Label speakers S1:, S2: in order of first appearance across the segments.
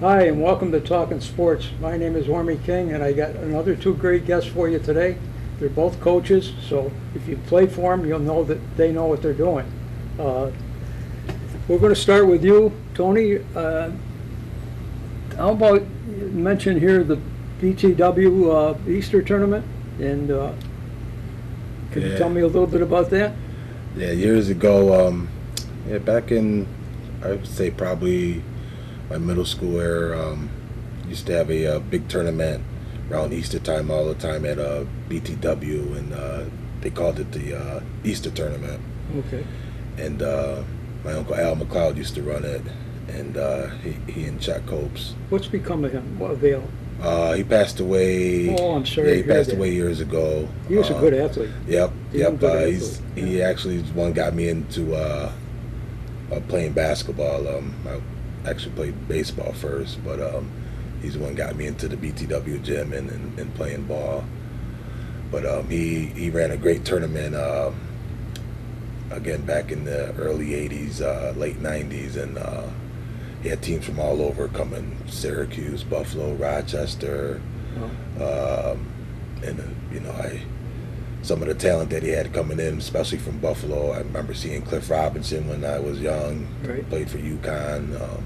S1: Hi, and welcome to Talkin Sports. My name is Ormie King, and I got another two great guests for you today. They're both coaches, so if you play for them, you'll know that they know what they're doing. We're going to start with you, Tony. How about you mention here the BTW Easter tournament, and can you tell me a little bit about that?
S2: Yeah, years ago, back in, I would say probably my middle school era, used to have a big tournament around Easter time all the time at BTW, and they called it the Easter tournament.
S1: Okay.
S2: And my uncle Al McLeod used to run it, and he and Chuck Copes.
S1: What's become of him? What avail?
S2: He passed away.
S1: Oh, I'm sorry.
S2: Yeah, he passed away years ago.
S1: He was a good athlete.
S2: Yep.
S1: Good
S2: He actually is one got me into playing basketball. I actually played baseball first, but he's the one got me into the BTW gym and playing ball. But he ran a great tournament again back in the early '80s, late '90s, and he had teams from all over coming: Syracuse, Buffalo, Rochester, and some of the talent that he had coming in, especially from Buffalo. I remember seeing Cliff Robinson when I was young.
S1: Right.
S2: Played for UConn.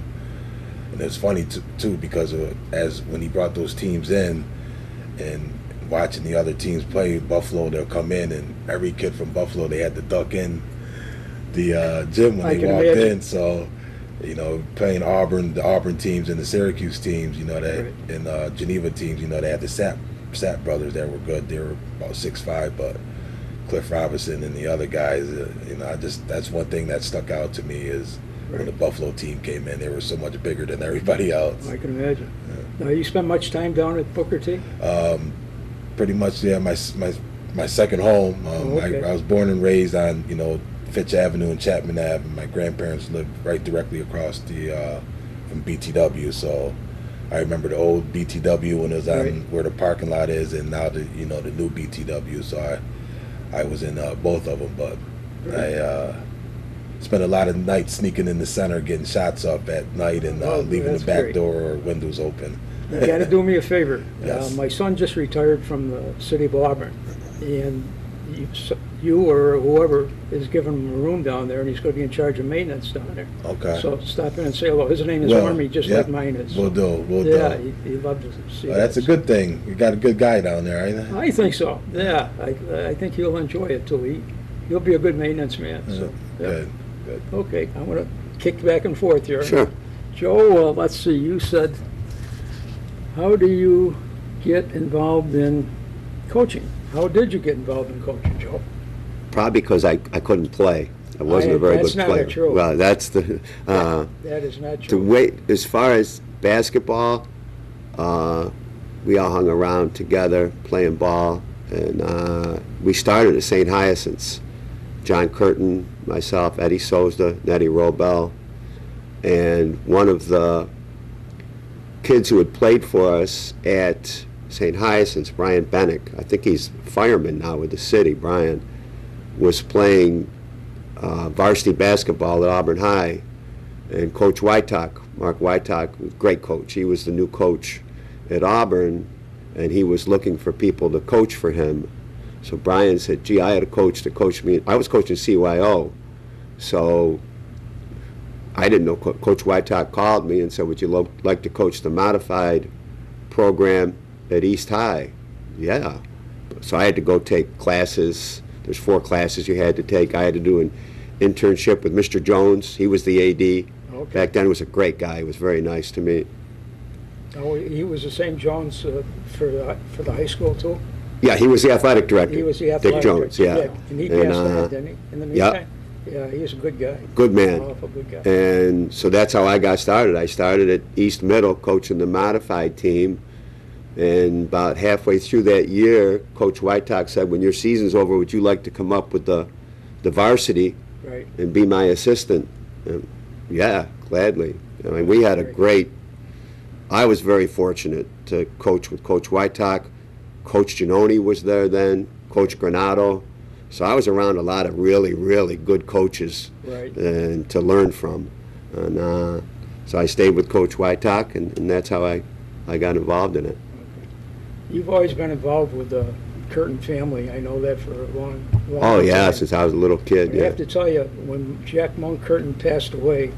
S2: And it's funny too because when he brought those teams in and watching the other teams play Buffalo, they'll come in and every kid from Buffalo, they had to duck in the gym when they walked in. So, playing the Auburn teams and the Syracuse teams, and Geneva teams, they had the Sapp brothers that were good. They were about 6'5", but Cliff Robinson and the other guys, that's one thing that stuck out to me is when the Buffalo team came in, they were so much bigger than everybody else.
S1: I can imagine. Now, you spent much time down at Booker T?
S2: Pretty much, yeah. My second home.
S1: Okay.
S2: I was born and raised on Fitch Avenue and Chapman Ave, and my grandparents lived right directly across from BTW. So I remember the old BTW when it was on where the parking lot is, and now the new BTW. So I was in both of them, but I spent a lot of nights sneaking in the center, getting shots up at night, and leaving the back door or windows open.
S1: You got to do me a favor.
S2: Yes.
S1: My son just retired from the city of Auburn, and you or whoever is giving him a room down there, and he's going to be in charge of maintenance down there.
S2: Okay.
S1: So stop in and say hello. His name is Ormie, just like mine is.
S2: We'll do.
S1: Yeah, he'd love to see that.
S2: That's a good thing. You got a good guy down there, ain't it?
S1: I think so. Yeah, I think he'll enjoy it too. He'll be a good maintenance man. So,
S2: Good.
S1: Okay, I'm going to kick back and forth here.
S3: Sure.
S1: Joe, let's see, you said, how do you get involved in coaching? How did you get involved in coaching, Joe?
S3: Probably because I couldn't play. I wasn't a very good player.
S1: That's not true.
S3: Well, that's the
S1: that is not true.
S3: as far as basketball, we all hung around together playing ball, and we started at St. Hyacinth's. John Curtin, myself, Eddie Souza, Nettie Robel, and one of the kids who had played for us at St. Hyacinth's, Brian Bennick, I think he's a fireman now with the city, Brian, was playing varsity basketball at Auburn High, and Coach Wytock, Mark Wytock, was a great coach. He was the new coach at Auburn, and he was looking for people to coach for him. So Brian said, gee, I had a coach to coach me. I was coaching CYO, so I didn't know. Coach Wytock called me and said, would you like to coach the modified program at East High? Yeah. So I had to go take classes. There's 4 classes you had to take. I had to do an internship with Mr. Jones. He was the AD.
S1: Okay.
S3: Back then, he was a great guy. He was very nice to me.
S1: Oh, he was the same Jones for the high school, too?
S3: Yeah, he was the athletic director.
S1: He was the athletic
S3: Dick Jones,
S1: director.
S3: yeah.
S1: And he passed on, didn't he, in the meantime? Yeah, he's a good guy.
S3: Good man.
S1: Powerful good guy.
S3: And so that's how I got started. I started at East Middle coaching the modified team. And about halfway through that year, Coach Wytock said, when your season's over, would you like to come up with the varsity and be my assistant? And yeah, gladly. I mean, we had a great, I was very fortunate to coach with Coach Wytock. Coach Giannone was there then, Coach Granado. So I was around a lot of really, really good coaches and to learn from. And So I stayed with Coach Wytock, and that's how I got involved in it.
S1: You've always been involved with the Curtin family. I know that for a long
S3: Oh, yeah,
S1: time.
S3: since I was a little kid,
S1: I
S3: yeah.
S1: have to tell you, when Jack Monk Curtin passed away,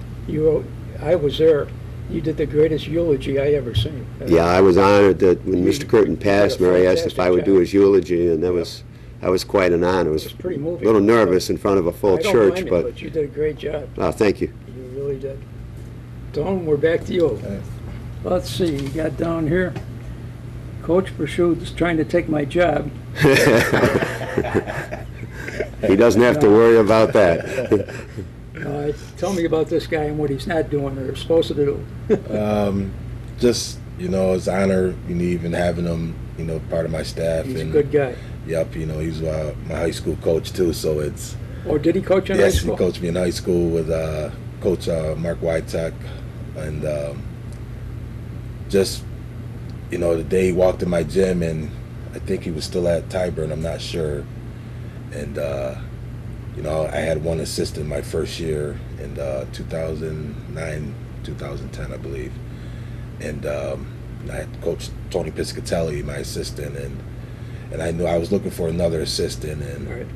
S1: I was there. You did the greatest eulogy I ever seen.
S3: Yeah, I was honored that when
S1: You-
S3: Mr. Curtin passed,
S1: you did a
S3: Mary asked if I would
S1: fantastic
S3: do
S1: job.
S3: his eulogy, and that was quite an honor. It was
S1: It's pretty
S3: a
S1: moving.
S3: little nervous in front of a full
S1: I don't
S3: church,
S1: blame you,
S3: but
S1: you did a great job.
S3: thank you.
S1: You really did. Don, we're back to you.
S2: Okay.
S1: Let's see, you got down here, Coach Brechue is trying to take my job.
S3: He doesn't have to worry about that.
S1: Tell me about this guy and what he's not doing or supposed to do.
S2: Just, it's an honor, even having him, part of my staff.
S1: He's a
S2: and
S1: good guy.
S2: Yep, he's my high school coach too, so it's...
S1: Oh, did he coach in high
S2: Yes,
S1: school?
S2: he coached me in high school with Coach Mark Wytock, and just, the day he walked in my gym, and I think he was still at Tyburn, I'm not sure, and I had one assistant my first year in 2009, 2010, I believe, and I had Coach Tony Piscatelli, my assistant, and I knew I was looking for another assistant, and
S1: Right.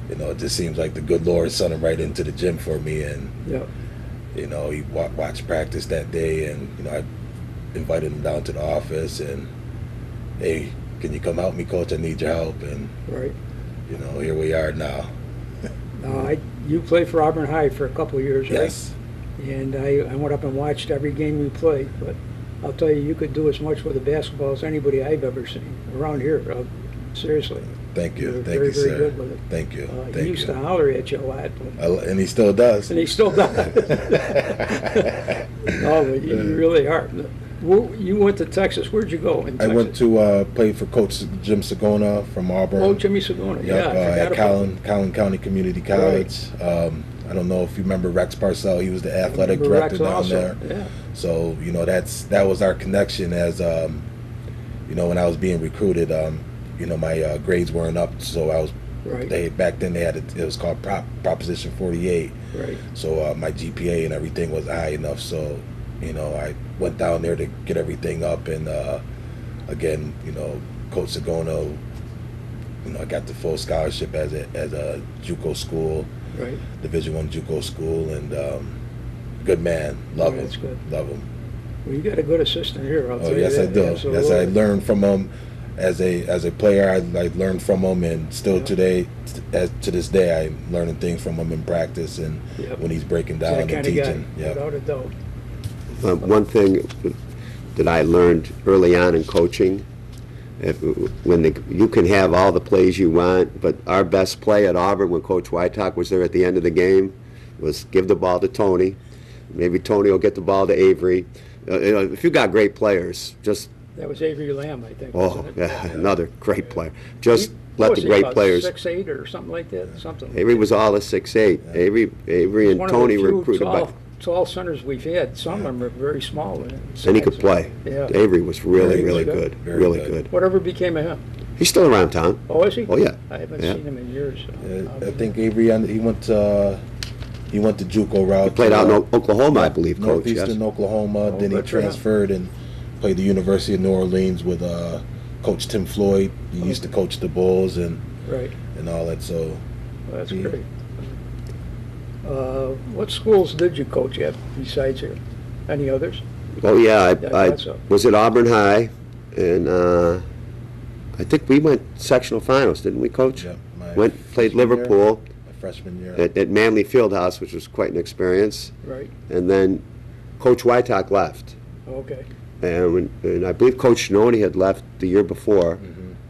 S2: it just seems like the good Lord sent him right into the gym for me, and
S1: Yeah.
S2: he watched practice that day, and I invited him down to the office, and hey, can you come help me, Coach? I need your help, and
S1: Right.
S2: here we are now.
S1: You played for Auburn High for a couple of years, right?
S2: Yes,
S1: And I went up and watched every game you played, but I'll tell you, you could do as much with a basketball as anybody I've ever seen around here. Seriously.
S2: thank
S1: You
S2: you,
S1: were
S2: thank
S1: very,
S2: you,
S1: very
S2: sir.
S1: good with it.
S2: Thank you,
S1: He
S2: thank
S1: used to
S2: you.
S1: holler at you a lot, but,
S2: And he still does.
S1: and he still does. Oh, but you really are. You went to Texas. Where'd you go in
S2: I
S1: Texas?
S2: went to play for Coach Jim Sagona from Auburn.
S1: Oh, Jimmy Sagona.
S2: Yep,
S1: Yeah, I forgot
S2: at
S1: about
S2: Collin County Community College. I don't know if you remember Rex Parcell. He was the
S1: that.
S2: athletic
S1: Remember
S2: director
S1: Rex
S2: down
S1: also.
S2: there.
S1: Yeah.
S2: So that was our connection as when I was being recruited. My grades weren't up, so I was.
S1: Right.
S2: Back then it was called Proposition 48.
S1: Right.
S2: So my GPA and everything was high enough. So I went down there to get everything up, and again, Coach Sagona. I got the full scholarship as a JUCO school.
S1: Right.
S2: Division I JUCO school, and good man. Love him.
S1: That's good.
S2: Love him.
S1: Well, you got a good assistant here. I'll
S2: Oh,
S1: tell
S2: yes,
S1: you
S2: I
S1: that.
S2: do.
S1: Absolutely.
S2: Yes, I learned from him as a player. I learned from him, and still
S1: Yeah.
S2: today, to this day, I'm learning things from him in practice and
S1: Yep.
S2: when he's breaking
S1: He's
S2: down
S1: that
S2: and
S1: kind of guy,
S2: teaching. Yeah.
S1: without a doubt.
S3: One thing that I learned early on in coaching, you can have all the plays you want, but our best play at Auburn when Coach Wytock was there at the end of the game was give the ball to Tony. Maybe Tony will get the ball to Avery. If you got great players, just
S1: That was Avery Lamb, I think.
S3: oh,
S1: wasn't it?
S3: yeah, another great player. Just
S1: What
S3: let
S1: was
S3: the
S1: he,
S3: great
S1: about
S3: players.
S1: 6'8" or something like that. Something.
S3: Avery was all a 6'8". Avery and
S1: One
S3: Tony
S1: of the few
S3: recruited by.
S1: tall centers we've had. Some of them are very small.
S3: And he could play.
S1: Yeah.
S3: Avery was really,
S2: Very
S3: really
S1: good.
S3: good.
S2: Very
S3: Really
S2: good.
S3: good.
S1: Whatever became of him?
S3: He's still around town.
S1: Oh, is he?
S3: Oh, yeah.
S1: I haven't
S3: Yeah.
S1: seen him in years.
S2: I think Avery, he went to JUCO route.
S3: He played out in Oklahoma, I believe, Coach.
S2: Northeastern
S3: Yes.
S2: Oklahoma. Then he
S1: good for him.
S2: transferred and played the University of New Orleans with Coach Tim Floyd. He used to coach the Bulls and
S1: Right.
S2: all that. So
S1: Well, that's
S2: Yeah.
S1: great. What schools did you coach at besides here? Any others?
S3: Oh, yeah.
S1: I
S3: I
S1: thought so.
S3: was at Auburn High, and I think we went sectional finals, didn't we, Coach?
S2: yeah, my
S3: Played
S2: freshman year-
S3: Liverpool
S2: my freshman year.
S3: at Manley Fieldhouse, which was quite an experience.
S1: Right.
S3: And then Coach Wytock left.
S1: Okay.
S3: And I believe Coach Shinoni had left the year before.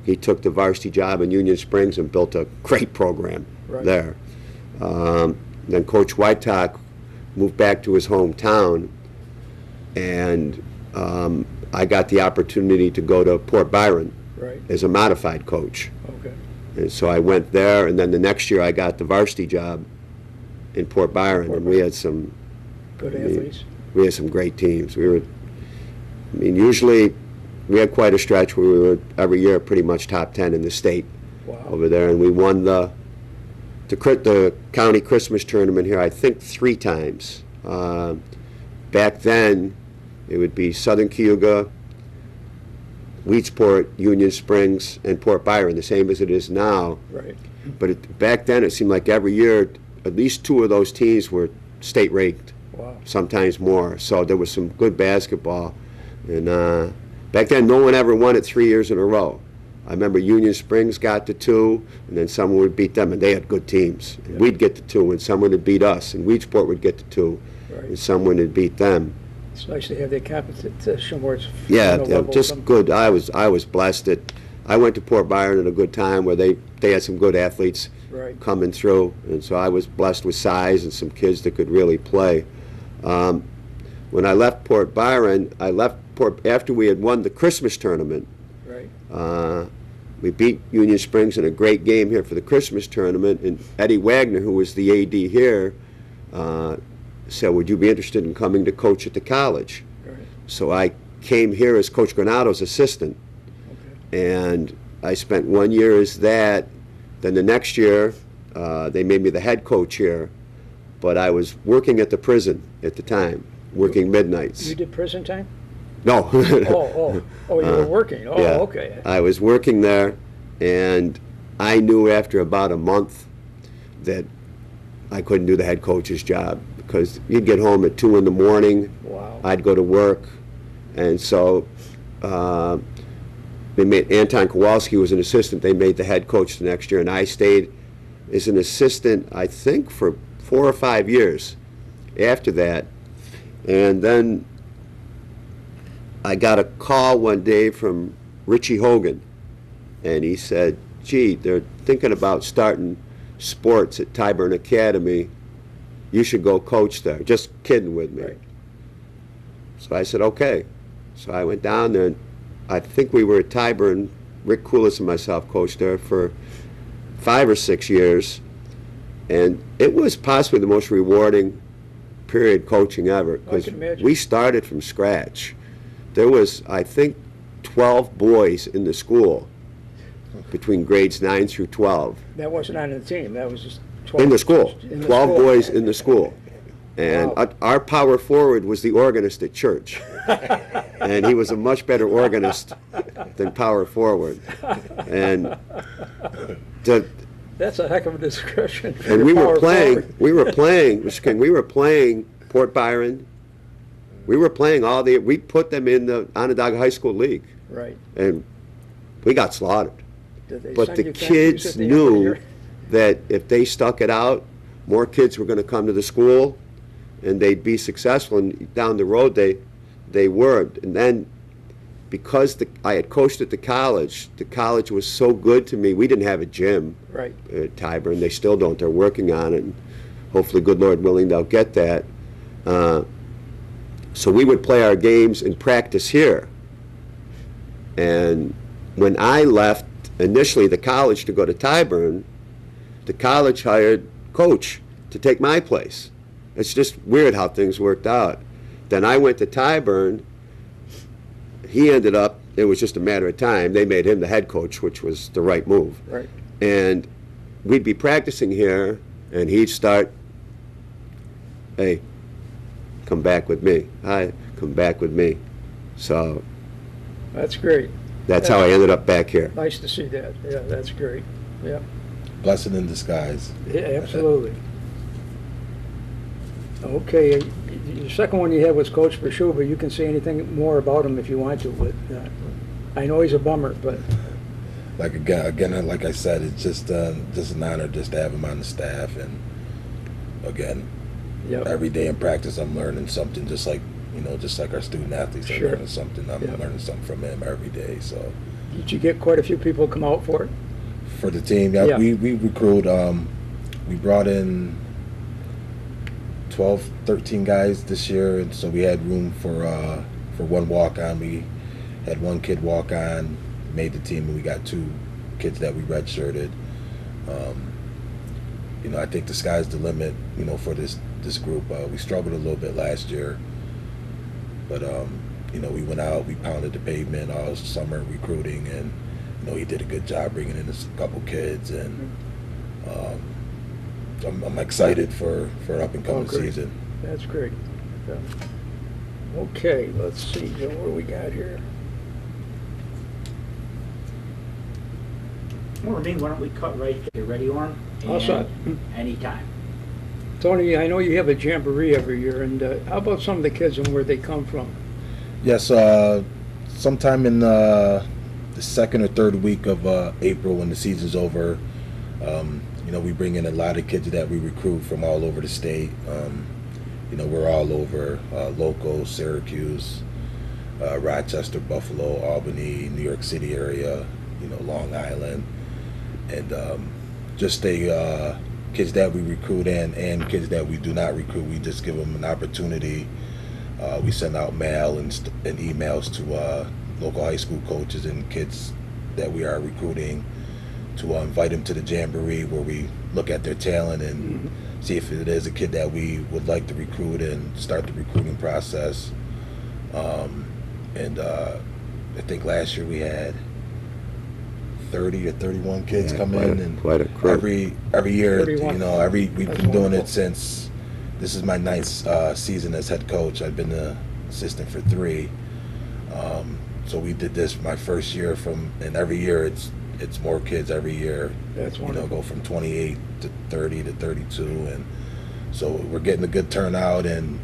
S3: He took the varsity job in Union Springs and built a great program
S1: Right.
S3: there. Then Coach Wytock moved back to his hometown, and I got the opportunity to go to Port Byron
S1: Right.
S3: as a modified coach.
S1: Okay.
S3: And so I went there, and then the next year I got the varsity job in Port Byron, and we had some
S1: Good athletes.
S3: great teams. Usually we had quite a stretch where we were every year pretty much top 10 in the state
S1: Wow.
S3: over there, and we won the county Christmas tournament here, I think 3 times. back then, it would be Southern Cayuga, Weedsport, Union Springs, and Port Byron, the same as it is now.
S1: Right.
S3: But back then, it seemed like every year, at least 2 of those teams were state ranked,
S1: Wow.
S3: sometimes more. So there was some good basketball. And back then, no one ever won it 3 years in a row. I remember Union Springs got to 2, and then someone would beat them, and they had good teams. And we'd get to 2, and someone would beat us, and Weedsport would get to 2,
S1: Right.
S3: and someone would beat them.
S1: It's nice to have that competition where it's
S3: Yeah,
S1: on a level
S3: just
S1: some-
S3: good. I was blessed that I went to Port Byron at a good time where they had some good athletes
S1: Right.
S3: coming through, and so I was blessed with size and some kids that could really play. When I left Port Byron, after we had won the Christmas tournament.
S1: Right.
S3: We beat Union Springs in a great game here for the Christmas tournament, and Eddie Wagner, who was the AD here, said, would you be interested in coming to coach at the college?
S1: Right.
S3: So I came here as Coach Granado's assistant,
S1: Okay.
S3: and I spent 1 year as that. Then the next year, they made me the head coach here, but I was working at the prison at the time, working midnights.
S1: You did prison time?
S3: No.
S1: Oh, you were working. Oh,
S3: yeah.
S1: okay.
S3: I was working there, and I knew after about a month that I couldn't do the head coach's job because you'd get home at 2 in the morning.
S1: Wow.
S3: I'd go to work, and so they made Anton Kowalski was an assistant. They made the head coach the next year, and I stayed as an assistant, I think, for 4 or 5 years after that. And then I got a call one day from Richie Hogan, and he said, gee, they're thinking about starting sports at Tyburn Academy. You should go coach there. Just kidding with me.
S1: Right.
S3: So I said, okay. So I went down there, and I think we were at Tyburn, Rick Coulis and myself coached there for 5 or 6 years, and it was possibly the most rewarding period coaching ever because
S1: can imagine.
S3: we started from scratch. There was, I think, 12 boys in the school between grades 9 through 12.
S1: That wasn't on the team. That was just 12.
S3: In the school.
S1: In the
S3: 12
S1: school.
S3: boys in the school. And
S1: Wow.
S3: our power forward was the organist at church. And he was a much better organist than power forward. And
S1: That's a heck of a description. for
S3: and
S1: your
S3: we
S1: power
S3: were playing,
S1: forward.
S3: Mr. King, we were playing Port Byron. We were playing we put them in the Onondaga High School League.
S1: Right.
S3: And we got slaughtered.
S1: Did they
S3: But
S1: send
S3: the
S1: you thank yous
S3: kids
S1: at the end of the
S3: knew
S1: year?
S3: that if they stuck it out, more kids were going to come to the school, and they'd be successful. And down the road, they were. And then, because I had coached at the college was so good to me. We didn't have a gym
S1: Right.
S3: at Tyburn. They still don't. They're working on it. And hopefully, good Lord willing, they'll get that. So we would play our games and practice here. And when I left initially the college to go to Tyburn, the college hired coach to take my place. It's just weird how things worked out. Then I went to Tyburn. He ended up, it was just a matter of time, they made him the head coach, which was the right move.
S1: Right.
S3: And we'd be practicing here, and he'd start, hey, come back with me. Hi, come back with me. So
S1: That's great.
S3: that's how I ended up back here.
S1: Nice to see that. Yeah, that's great. Yeah.
S2: Blessing in disguise.
S1: Yeah, absolutely. Okay, the second one you had was Coach Brechue, but you can say anything more about him if you want to. But I know he's a bummer, but
S2: Like again, like I said, it's just an honor just to have him on the staff, and again,
S1: yeah,
S2: every day in practice, I'm learning something. Just like our student athletes are
S1: Sure.
S2: learning something. I'm
S1: Yeah.
S2: learning something from him every day. So
S1: did you get quite a few people come out for it?
S2: for the team, yeah. we recruit. We brought in 12, 13 guys this year, and so we had room for one walk-on. We had one kid walk on, made the team, and we got 2 kids that we redshirted. I think the sky's the limit, for this group. We struggled a little bit last year, but we went out, we pounded the pavement all summer recruiting, and he did a good job bringing in a couple kids, and I'm excited for an up and coming
S1: great.
S2: season.
S1: That's great. Yeah. Okay, let's see, Joe, what do we got here?
S4: Ormie, why don't we cut right to you? Ready, Orm?
S1: All set.
S4: Anytime.
S1: Tony, I know you have a jamboree every year, and how about some of the kids and where they come from?
S2: Yes, sometime in the second or third week of April when the season's over, we bring in a lot of kids that we recruit from all over the state. We're all over, local, Syracuse, Rochester, Buffalo, Albany, New York City area, Long Island, and just kids that we recruit and kids that we do not recruit. We just give them an opportunity. We send out mail and emails to local high school coaches and kids that we are recruiting to invite them to the jamboree, where we look at their talent and see if it is a kid that we would like to recruit and start the recruiting process. I think last year we had 30 or 31 kids come in, and
S3: quite a crew.
S2: every year,
S1: 31.
S2: we've been
S1: That's
S2: doing
S1: wonderful.
S2: it since this is my ninth season as head coach. I've been the assistant for 3. So we did this my first year and every year it's more kids every year.
S1: That's wonderful.
S2: Go from 28 to 30 to 32, and so we're getting a good turnout, and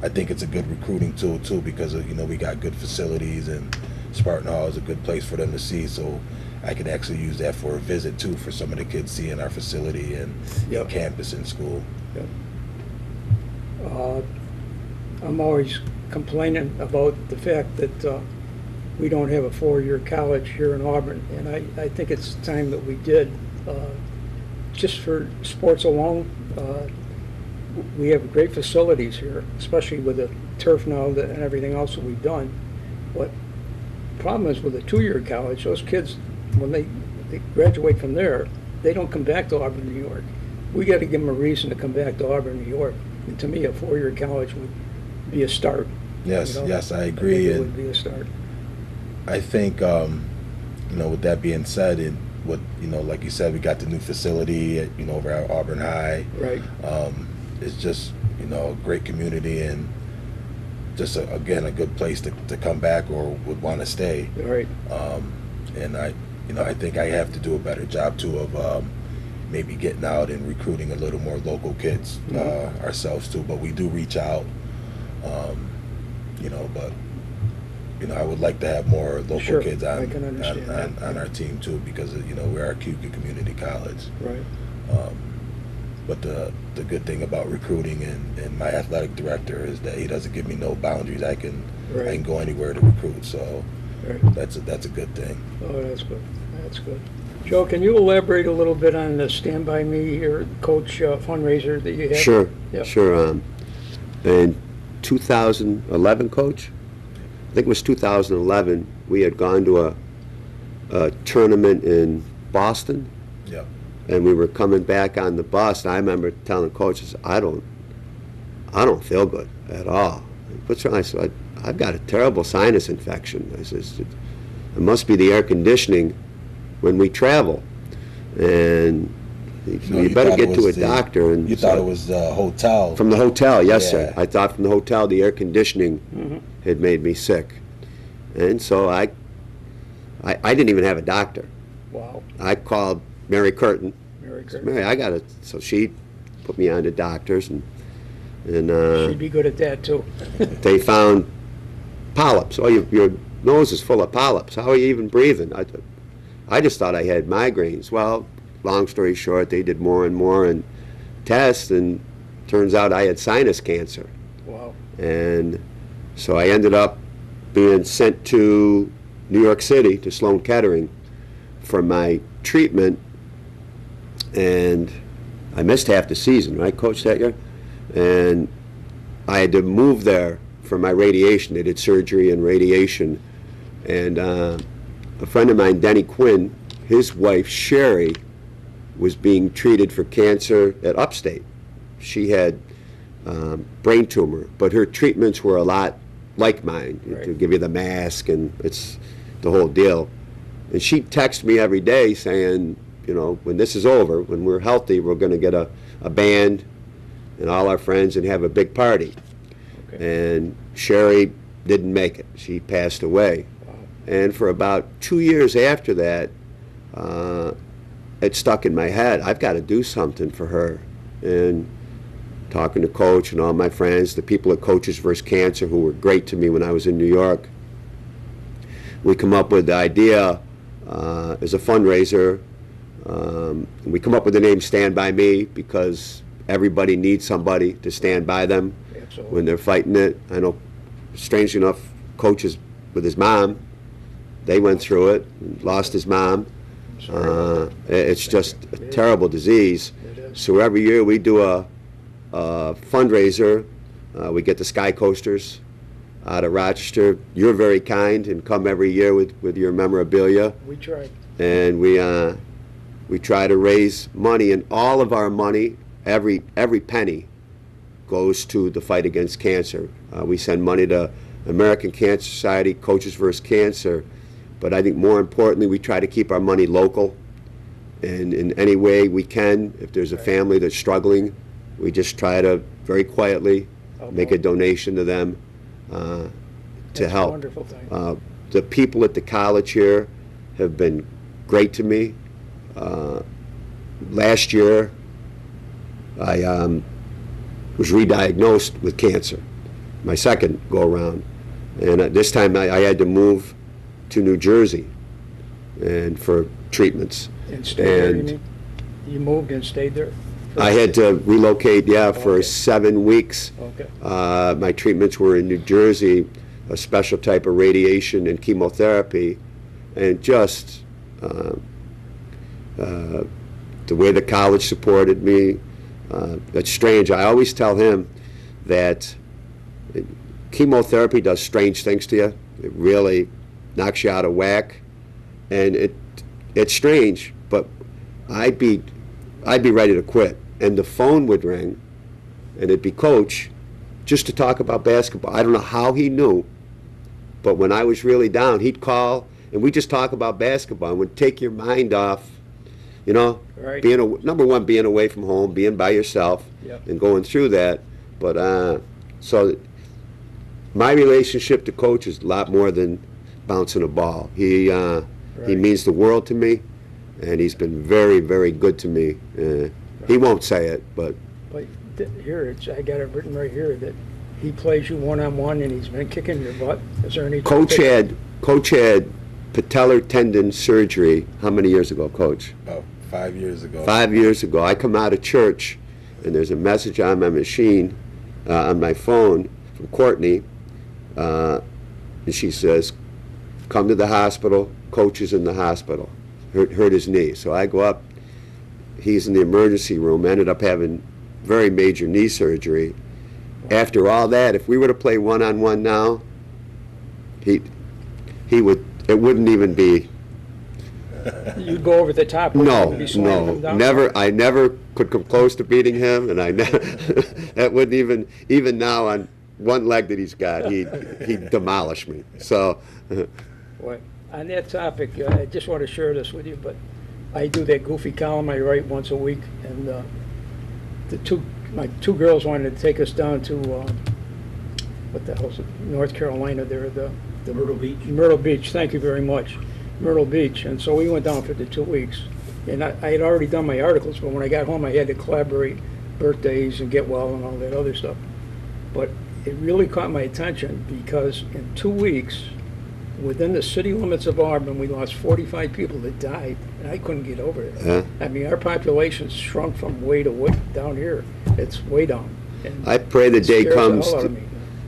S2: I think it's a good recruiting tool too, because we got good facilities, and Spartan Hall is a good place for them to see. So I can actually use that for a visit too, for some of the kids seeing our facility and
S1: Yep.
S2: campus and school.
S1: I'm always complaining about the fact that we don't have a 4-year college here in Auburn, and I think it's time that we did. Just for sports alone, we have great facilities here, especially with the turf now and everything else that we've done. But the problem is with a 2-year college, those kids, when they graduate from there, they don't come back to Auburn, New York. We got to give them a reason to come back to Auburn, New York. And to me, a 4-year college would be a start.
S2: Yes, yes, I
S1: I
S2: agree.
S1: think it
S2: And
S1: would be a start.
S2: I think, with that being said, and what, like you said, we got the new facility at, over at Auburn High.
S1: Right.
S2: It's just, a great community, and just, again, a good place to come back or would want to stay.
S1: Right.
S2: And I think I have to do a better job too of maybe getting out and recruiting a little more local kids ourselves too. But we do reach out, but I would like to have more local
S1: Sure,
S2: kids
S1: I can understand
S2: on our team too, because we're a community college.
S1: Right.
S2: But the good thing about recruiting and my athletic director is that he doesn't give me no boundaries. I can go anywhere to recruit. So
S1: Right.
S2: that's a good thing.
S1: Oh, that's good. That's good. Joe, can you elaborate a little bit on the Stand By Me here, coach fundraiser that you had?
S3: Sure,
S1: Yep.
S3: sure. In 2011, Coach, I think it was 2011, we had gone to a tournament in Boston,
S2: Yep.
S3: and we were coming back on the bus, and I remember telling coaches, I don't feel good at all. What's wrong? I said, I've got a terrible sinus infection. I said, it must be the air conditioning when we travel. And you better
S2: thought
S3: get
S2: it
S3: to a
S2: was
S3: doctor. And
S2: you
S3: so-
S2: thought it was the hotel.
S3: From the hotel, yes,
S2: Yeah.
S3: sir. I thought from the hotel the air conditioning had made me sick. And so I didn't even have a doctor.
S1: Wow.
S3: I called Mary Curtin.
S1: Very good.
S3: Mary, I got it. So she put me on to doctors, and
S1: She'd be good at that, too.
S3: they found polyps. Oh, your nose is full of polyps. How are you even breathing? I just thought I had migraines. Well, long story short, they did more and more and tests, and turns out I had sinus cancer.
S1: Wow.
S3: And so I ended up being sent to New York City, to Sloan Kettering, for my treatment, and I missed half the season, right, Coach, that year? And I had to move there for my radiation. They did surgery and radiation. And a friend of mine, Denny Quinn, his wife, Sherry, was being treated for cancer at Upstate. She had brain tumor, but her treatments were a lot like mine, to give you the mask, and it's the whole deal. And she'd text me every day saying, when this is over, when we're healthy, we're going to get a band and all our friends and have a big party.
S1: Okay.
S3: And Sherry didn't make it. She passed away.
S1: Wow.
S3: And for about 2 years after that, it stuck in my head. I've got to do something for her. And talking to Coach and all my friends, the people at Coaches vs. Cancer, who were great to me when I was in New York, we come up with the idea as a fundraiser. We come up with the name Stand By Me because everybody needs somebody to stand by them
S1: Absolutely.
S3: when they're fighting it. I know, strangely enough, Coach is with his mom. They went through it, lost his mom.
S1: Sorry about that.
S3: It's just a terrible disease.
S1: It is.
S3: So every year we do a fundraiser. We get the Sky Coasters out of Rochester. You're very kind and come every year with your memorabilia.
S1: We tried.
S3: And we try to raise money, and all of our money, every penny, goes to the fight against cancer. We send money to American Cancer Society, Coaches vs. Cancer, but I think more importantly, we try to keep our money local, and in any way we can. If there's a family that's struggling, we just try to very quietly make a donation to them to
S1: That's
S3: help.
S1: a wonderful thing.
S3: The people at the college here have been great to me. Last year, I was re-diagnosed with cancer, my second go-around. And this time I had to move to New Jersey and for treatments.
S1: And stayed there, you
S3: And
S1: mean? You moved and stayed there?
S3: I had to relocate, for
S1: Okay.
S3: 7 weeks.
S1: Okay.
S3: My treatments were in New Jersey, a special type of radiation and chemotherapy, and just the way the college supported me, that's strange. I always tell him that chemotherapy does strange things to you. It really knocks you out of whack, and it's strange. But I'd be ready to quit, and the phone would ring, and it'd be Coach, just to talk about basketball. I don't know how he knew, but when I was really down, he'd call, and we'd just talk about basketball. It would take your mind off,
S1: Right.
S3: number one, being away from home, being by yourself,
S1: Yep.
S3: and going through that. But so my relationship to Coach is a lot more than bouncing a ball. He
S1: Right.
S3: means the world to me, and he's been very, very good to me. He won't say it, but
S1: But here, I got it written right here that he plays you one-on-one and he's been kicking your butt. Is there any?
S3: Coach had patellar tendon surgery. How many years ago, Coach?
S2: About 5 years ago.
S3: 5 years ago. I come out of church, and there's a message on my machine, on my phone, from Courtney, and she says, "Come to the hospital. Coach is in the hospital. Hurt his knee." So I go up. He's in the emergency room. Ended up having very major knee surgery. After all that, if we were to play one-on-one now, he would. It wouldn't even be.
S1: You'd go over the top. with him
S3: No,
S1: and be slamming
S3: no,
S1: him down?
S3: never. I never could come close to beating him, and I never. That wouldn't even now on one leg that he's got, he'd demolish me. So,
S1: Boy, on that topic, I just want to share this with you, but I do that goofy column I write once a week, and my two girls wanted to take us down to what the hell's it, North Carolina. There, the
S4: Myrtle Beach.
S1: Myrtle Beach. Thank you very much, Myrtle Beach. And so we went down for the 2 weeks, and I had already done my articles, but when I got home, I had to collaborate birthdays and get well and all that other stuff. But it really caught my attention because in 2 weeks, within the city limits of Auburn, we lost 45 people that died, and I couldn't get over it.
S3: Yeah.
S1: I mean, our population shrunk from way to way down here. It's way down. And
S3: I pray the
S1: it
S3: day
S1: scares the
S3: comes
S1: hell out of me.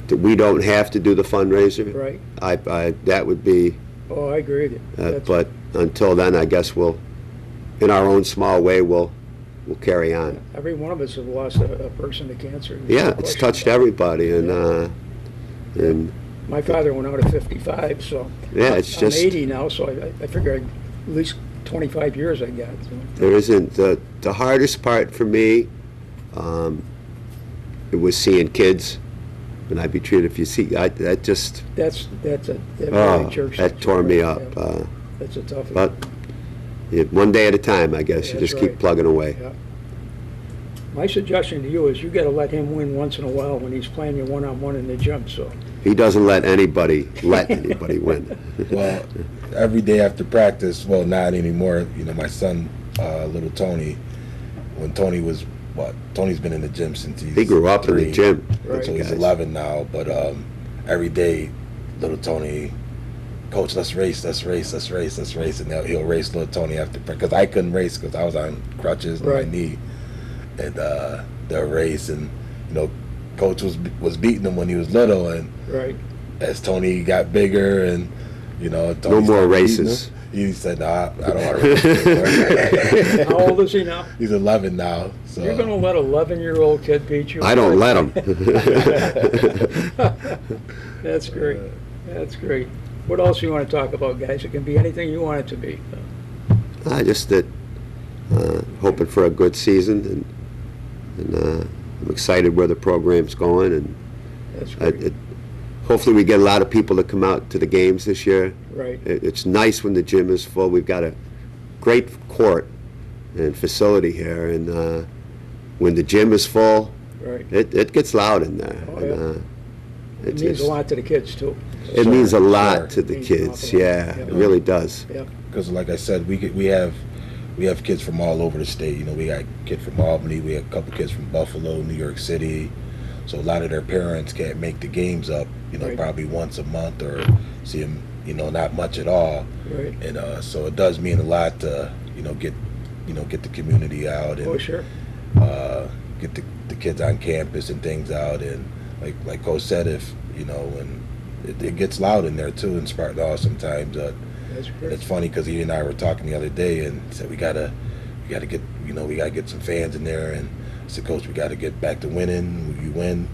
S3: that we don't have to do the fundraiser.
S1: Right.
S3: That would be.
S1: Oh, I agree with you. That's-
S3: But until then, I guess we'll, in our own small way, we'll carry on.
S1: Every one of us have lost a person to cancer. There's
S3: Yeah,
S1: no
S3: it's
S1: question
S3: touched
S1: about it.
S3: everybody, and
S1: My father went out at 55, so
S3: yeah, it's
S1: I'm
S3: just
S1: 80 now, so I figure at least 25 years I got. So.
S3: there isn't the hardest part for me. It was seeing kids, and I'd be treated. If you see, that
S1: That
S3: oh,
S1: really jerks
S3: that
S1: you,
S3: tore me
S1: yeah.
S3: up.
S1: That's a tough
S3: But one day at a time, I guess. You
S1: That's
S3: just keep
S1: right.
S3: plugging away.
S1: Yeah. My suggestion to you is you gotta let him win once in a while when he's playing you one-on-one in the gym, so.
S3: He doesn't let anybody win.
S2: Well, every day after practice, well, not anymore. You know, my son, little Tony, when Tony was, Tony's been in the gym since
S3: He grew up in the
S2: 3,
S3: gym.
S1: Right.
S2: so he's
S3: Guys.
S2: 11 now. But every day, little Tony, Coach, let's race, and he'll race little Tony after because I couldn't race because I was on crutches and
S1: Right.
S2: my knee, and they'll race, and you know, Coach was beating him when he was little, and
S1: Right.
S2: as Tony got bigger and, you know, Tony
S3: No more
S2: started beating
S3: races.
S2: him, he said, "Nah, I don't want to race anymore."
S1: How old is he now?
S2: He's 11 now. So
S1: You're gonna let 11-year-old kid beat you?
S3: I don't let him.
S1: That's great. That's great. What else you want to talk about, guys? It can be anything you want it to be.
S3: I just hoping for a good season, and I'm excited where the program's going, and
S1: That's great.
S3: hopefully we get a lot of people to come out to the games this year.
S1: Right.
S3: It's nice when the gym is full. We've got a great court and facility here, and when the gym is full,
S1: Right.
S3: it gets loud in there.
S1: Oh,
S3: And,
S1: It means a lot to the kids, too.
S3: It means a lot
S2: Sure.
S3: to the
S1: Means an
S3: kids.
S1: awful lot.
S3: Yeah,
S1: Yeah.
S3: it really does.
S1: Yeah.
S2: because, like I said, we have kids from all over the state. You know, we got a kid from Albany, we have a couple kids from Buffalo, New York City. So a lot of their parents can't make the games up. You know,
S1: Right.
S2: probably once a month or see them. You know, not much at all.
S1: Right.
S2: And so it does mean a lot to get the community out and
S1: Oh, sure.
S2: get the kids on campus and things out. And like Coach said, if you know, when it gets loud in there too in Spartan Hall sometimes.
S1: That's
S2: And
S1: great.
S2: it's funny because he and I were talking the other day and said we gotta get some fans in there. And I said, Coach, we got to get back to winning. When you win,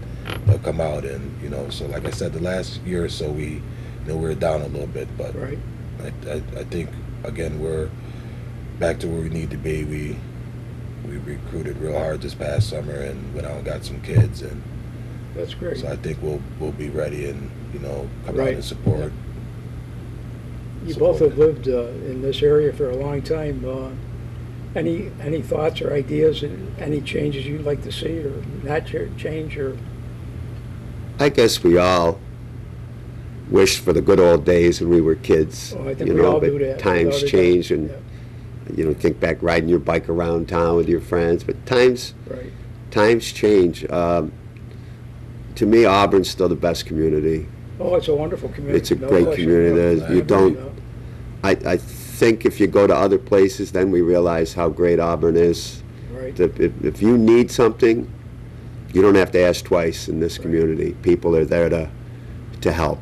S2: they'll come out. And so like I said, the last year or so we were down a little bit, but
S1: Right.
S2: I think again we're back to where we need to be. We recruited real hard this past summer and went out and got some kids, and
S1: That's great.
S2: so I think we'll be ready and come out
S1: Right.
S2: and support.
S1: You both have lived in this area for a long time. Any thoughts or ideas, any changes you'd like to see or not change or?
S3: I guess we all wished for the good old days when we were kids.
S1: Oh, I think we all do that,
S3: But times
S1: without a doubt.
S3: change, and
S1: Yeah.
S3: think back riding your bike around town with your friends. But times
S1: Right.
S3: change. To me, Auburn's still the best community.
S1: Oh, it's a wonderful community.
S3: It's a
S1: no
S3: great
S1: question.
S3: community.
S1: No,
S3: There's- you
S1: I
S3: don't-
S1: agree, no.
S3: I think if you go to other places, then we realize how great Auburn is.
S1: Right.
S3: That if you need something, you don't have to ask twice in this community. People are there to help.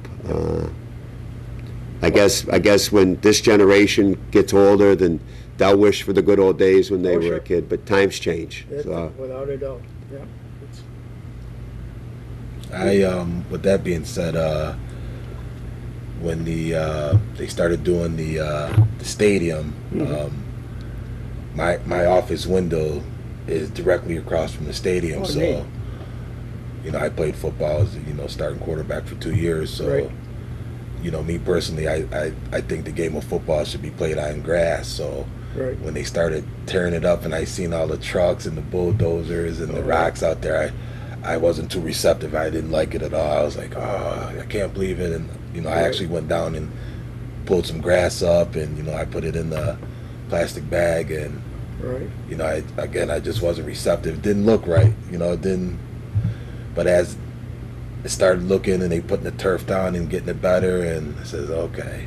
S3: I guess when this generation gets older, then they'll wish for the good old days when they
S1: Oh,
S3: were
S1: sure.
S3: a kid. But times change.
S1: That-
S3: So,
S1: Without a doubt, yeah.
S2: With that being said, when they started doing the stadium, my office window is directly across from the stadium.
S1: Oh,
S2: So,
S1: neat.
S2: I played football as starting quarterback for 2 years. So,
S1: Right.
S2: Me personally, I think the game of football should be played on grass. So.
S1: Right.
S2: When they started tearing it up and I seen all the trucks and the bulldozers and the
S1: Oh,
S2: rocks out there, I wasn't too receptive. I didn't like it at all. I was like, oh, I can't believe it. And, I
S1: Right.
S2: actually went down and pulled some grass up and, I put it in the plastic bag and,
S1: Right.
S2: I just wasn't receptive. It didn't look right. It didn't. But as it started looking and they putting the turf down and getting it better, and I says, okay,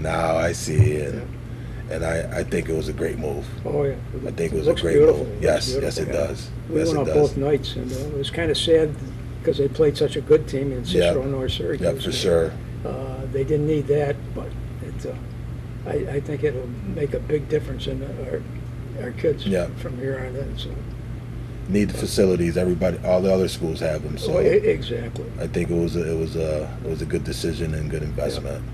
S2: now I see. And I think it was a great move.
S1: Oh, yeah.
S2: I think it was
S1: looks
S2: a great
S1: beautiful.
S2: move.
S1: It
S2: Yes,
S1: looks
S2: yes, it
S1: beautiful, yeah.
S2: does.
S1: We
S2: Yes,
S1: went
S2: it
S1: out
S2: does.
S1: both nights, and it was kind of sad because they played such a good team in Cicero, North Syracuse.
S2: Yeah, for sure.
S1: They didn't need that, but I think it'll make a big difference in our kids
S2: Yeah.
S1: from here on in. So.
S2: Need the facilities. Everybody, all the other schools have them. So
S1: Exactly.
S2: I think it was a good decision and good investment.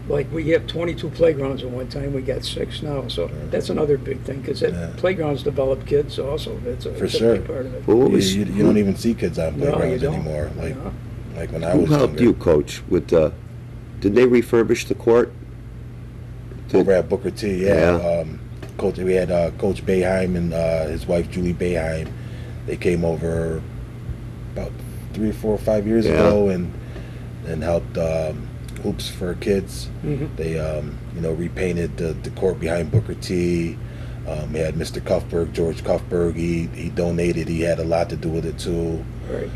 S1: Like we have 22 playgrounds at one time, we got 6 now. So that's another big thing because
S2: Yeah.
S1: playgrounds develop kids also. It's a
S2: sure.
S1: big part of it.
S3: Well, what
S2: You,
S3: was,
S2: you don't even see kids on
S1: No, you
S2: playgrounds
S1: don't.
S2: anymore.
S1: No.
S2: Like when I
S3: who
S2: was
S3: helped
S2: younger.
S3: you, Coach? With did they refurbish the court?
S2: Over at Booker T, yeah.
S3: Yeah.
S2: Coach Boeheim and his wife Julie Boeheim. They came over about 3 or 4 or 5 years ago and helped Hoops for Kids. They repainted the court behind Booker T. We had Mr. Cuthberg, George Cuthberg. He donated. He had a lot to do with it too.
S1: Right.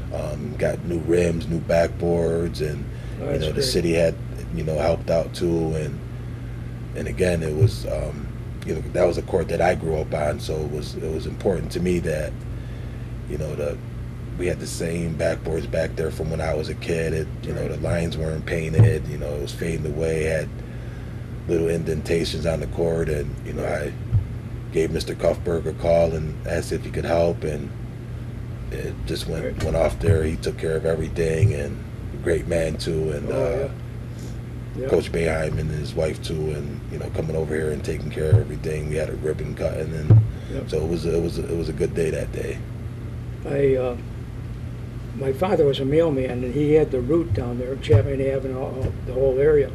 S2: Got new rims, new backboards, and the
S1: great.
S2: city had helped out too. And again, it was that was a court that I grew up on, so it was important to me that we had the same backboards back there from when I was a kid. The lines weren't painted. It was fading away. Had little indentations on the court, and I gave Mr. Cuthberg a call and asked if he could help, and it just went off there. He took care of everything, and a great man too, and Coach Boeheim and his wife too, and coming over here and taking care of everything. We had a ribbon cutting, and so it was a good day that day.
S1: My father was a mailman, and he had the route down there, Chapman Ave and the whole area,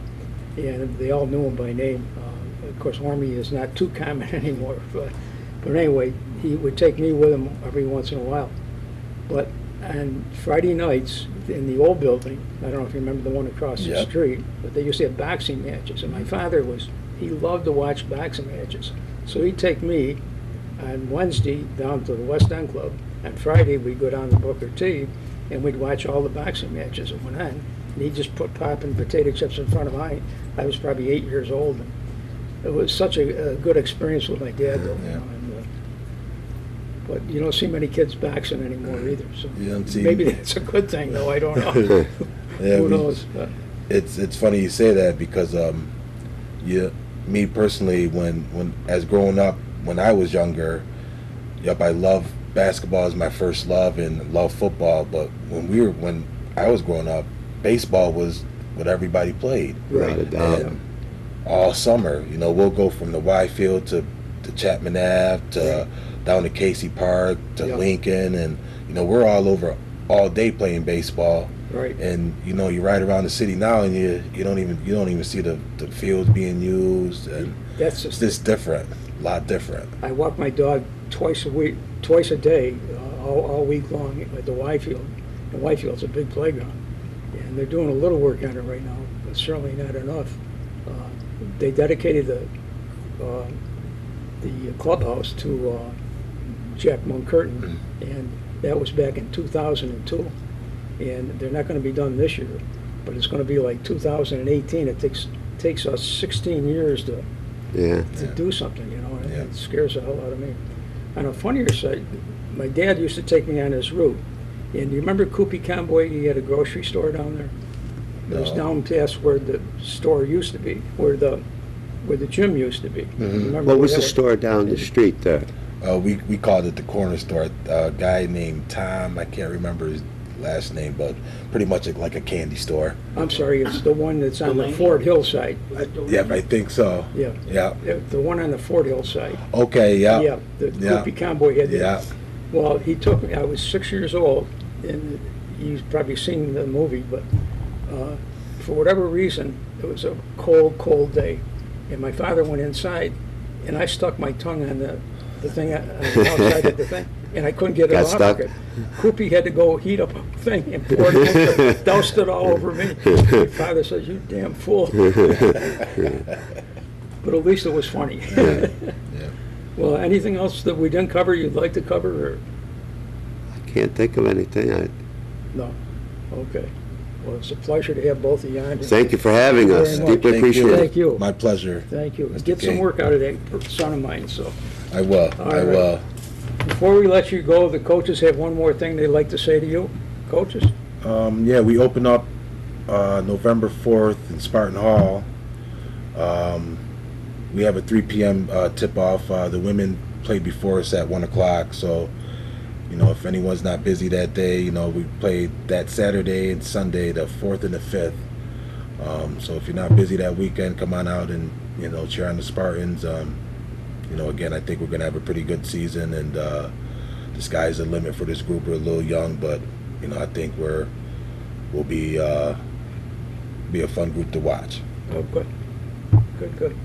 S1: and they all knew him by name. Of course, Ormie is not too common anymore, but anyway, he would take me with him every once in a while. But on Friday nights in the old building, I don't know if you remember the one across the street, but they used to have boxing matches, and my father he loved to watch boxing matches. So he'd take me on Wednesday down to the West End Club. On Friday, we'd go down to Booker T, and we'd watch all the boxing matches that went on. And he'd just put popping potato chips in front of mine. I was probably 8 years old. And it was such a good experience with my dad, though. But you don't see many kids boxing anymore either. So maybe that's a good thing, though. I don't know. Who knows?
S2: It's funny you say that because me personally, when as growing up, when I was younger, I loved basketball as my first love and loved football. But when I was growing up, baseball was what everybody played.
S3: Right.
S2: And all summer, we'll go from the Y field to Chapman Ave to down to Casey Park to Lincoln, and we're all over all day playing baseball.
S1: Right.
S2: And you ride around the city now, and you don't even see the fields being used, and
S1: That's
S2: it's just different, a lot different.
S1: I walk my dog twice a day, all week long at the Y field. The Y field's a big playground, and they're doing a little work on it right now, but certainly not enough. They dedicated the clubhouse to Jack Munkirton, and that was back in 2002. And they're not going to be done this year, but it's going to be like 2018. It takes us 16 years to do something, and it scares the hell out of me. On a funnier side, my dad used to take me on his route. And you remember Coopy Conboy? He had a grocery store down there. It was down past where the store used to be, where the gym used to be.
S3: What was the store down the street there?
S2: We called it the corner store. A guy named Tom, I can't remember his last name, but pretty much like a candy store.
S1: I'm sorry, it's the one that's on the Fort Hill side.
S2: Yeah, I think so.
S1: Yeah. The one on the Fort Hill side.
S2: Okay, yeah.
S1: Yeah, the Coopy Conboy had that.
S2: Yeah.
S1: Well, he took me, I was 6 years old, and you've probably seen the movie, but for whatever reason, it was a cold, cold day. And my father went inside, and I stuck my tongue on the thing, on the outside of the thing, and I couldn't get it off.
S3: Stuck?
S1: Coopy had to go heat up a thing and pour it in, doused it all over me. My father says, "You damn fool." But at least it was funny.
S2: Yeah.
S1: Well, anything else that we didn't cover you'd like to cover? Or?
S3: I can't think of anything.
S1: No. Okay. Well, it's a pleasure to have both of you on.
S3: Thank you for having
S1: Thank you
S3: us.
S1: very much.
S3: Deeply appreciate it.
S1: Thank you.
S2: My pleasure.
S1: Thank you.
S2: Mr.
S1: Get some
S2: King.
S1: work out of that son of mine. So,
S2: I will.
S1: All
S2: I
S1: right.
S2: will.
S1: before we let you go, the coaches have one more thing they'd like to say to you. Coaches?
S2: Yeah, we open up November 4th in Spartan Hall. We have a 3 p.m. tip-off. The women played before us at 1 o'clock, so if anyone's not busy that day, we play that Saturday and Sunday, the 4th and the 5th. So if you're not busy that weekend, come on out and cheer on the Spartans. Again, I think we're gonna have a pretty good season, and the sky's the limit for this group. We're a little young, but I think we'll be a fun group to watch.
S1: Oh, good. Good.